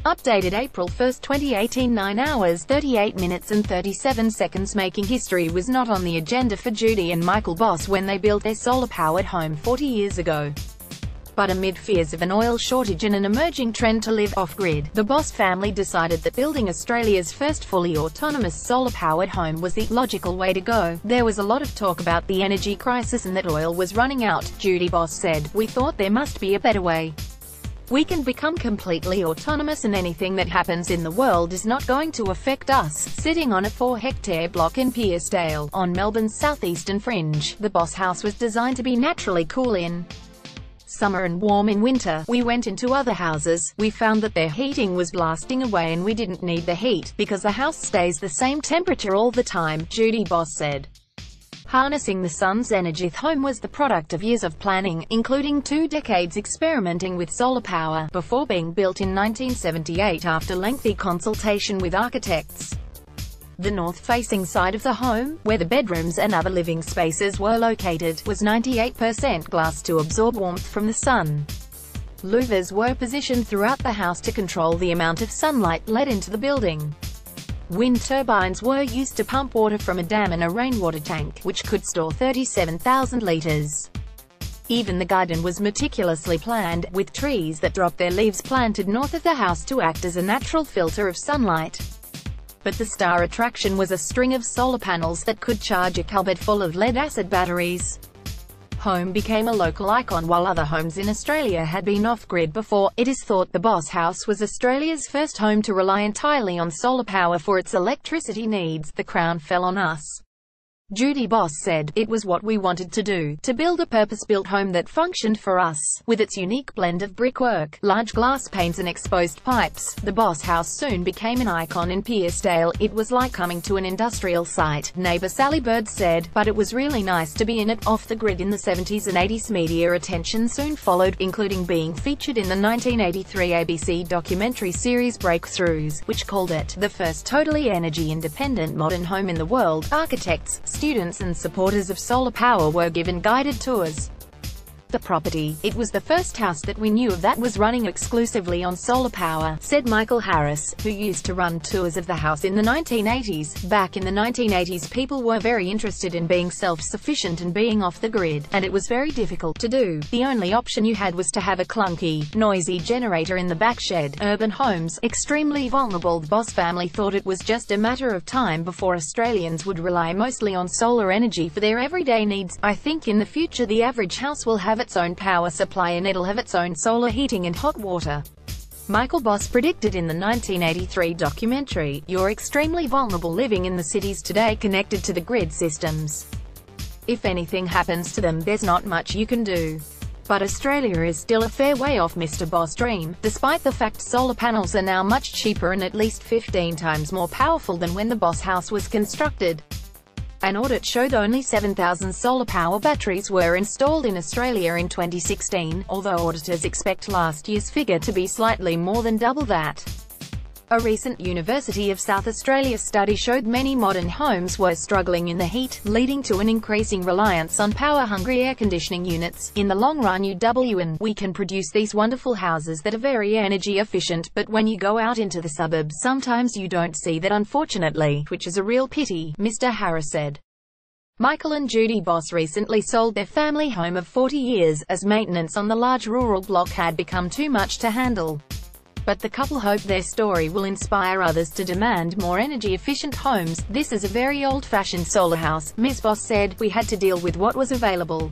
Updated April 1, 2018, 9 hours, 38 minutes and 37 seconds. Making history was not on the agenda for Judy and Michael Bos when they built their solar-powered home 40 years ago. But amid fears of an oil shortage and an emerging trend to live off-grid, the Bos family decided that building Australia's first fully autonomous solar-powered home was the logical way to go. There was a lot of talk about the energy crisis and that oil was running out, Judy Bos said. We thought there must be a better way. We can become completely autonomous and anything that happens in the world is not going to affect us. Sitting on a 4-hectare block in Piersdale, on Melbourne's southeastern fringe, the Bos house was designed to be naturally cool in summer and warm in winter. We went into other houses, we found that their heating was blasting away and we didn't need the heat, because the house stays the same temperature all the time, Judy Bos said. Harnessing the sun's energy, the home was the product of years of planning, including 2 decades experimenting with solar power, before being built in 1978 after lengthy consultation with architects. The north-facing side of the home, where the bedrooms and other living spaces were located, was 98% glass to absorb warmth from the sun. Louvers were positioned throughout the house to control the amount of sunlight let into the building. Wind turbines were used to pump water from a dam and a rainwater tank, which could store 37,000 litres. Even the garden was meticulously planned, with trees that drop their leaves planted north of the house to act as a natural filter of sunlight. But the star attraction was a string of solar panels that could charge a cupboard full of lead-acid batteries. Home became a local icon while other homes in Australia had been off-grid before. It is thought the Bos house was Australia's first home to rely entirely on solar power for its electricity needs. The crown fell on us, Judy Bos said. It was what we wanted to do, to build a purpose-built home that functioned for us. With its unique blend of brickwork, large glass panes and exposed pipes, the Bos house soon became an icon in Piersdale. It was like coming to an industrial site, neighbour Sally Bird said, but it was really nice to be in it. Off the grid in the 70s and 80s, media attention soon followed, including being featured in the 1983 ABC documentary series Breakthroughs, which called it the first totally energy-independent modern home in the world. Architects, students and supporters of solar power were given guided tours. The property, it was the first house that we knew of that was running exclusively on solar power, said Michael Harris, who used to run tours of the house in the 1980s. Back in the 1980s, people were very interested in being self-sufficient and being off the grid, and it was very difficult to do. The only option you had was to have a clunky, noisy generator in the back shed. Urban homes, extremely vulnerable. The Bos family thought it was just a matter of time before Australians would rely mostly on solar energy for their everyday needs. I think in the future the average house will have its own power supply and it'll have its own solar heating and hot water. Michael Bos predicted in the 1983 documentary, "You're extremely vulnerable living in the cities today, connected to the grid systems. If anything happens to them, there's not much you can do." But Australia is still a fair way off Mr. Bos' dream, despite the fact solar panels are now much cheaper and at least 15 times more powerful than when the Bos house was constructed. An audit showed only 7,000 solar power batteries were installed in Australia in 2016, although auditors expect last year's figure to be slightly more than double that. A recent University of South Australia study showed many modern homes were struggling in the heat, leading to an increasing reliance on power-hungry air conditioning units. In the long run, we can produce these wonderful houses that are very energy efficient, but when you go out into the suburbs sometimes you don't see that, unfortunately, which is a real pity, Mr. Harris said. Michael and Judy Bos recently sold their family home of 40 years, as maintenance on the large rural block had become too much to handle. But the couple hope their story will inspire others to demand more energy-efficient homes. "This is a very old-fashioned solar house," Ms. Bos said. "We had to deal with what was available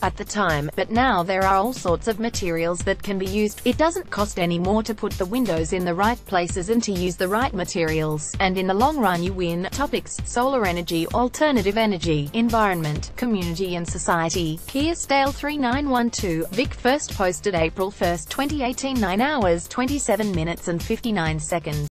at the time, but now there are all sorts of materials that can be used. It doesn't cost any more to put the windows in the right places and to use the right materials, and in the long run you win." Topics: solar energy, alternative energy, environment, community and society. Piersdale 3912, Vic. First posted April 1, 2018, 9 hours, 27 minutes and 59 seconds.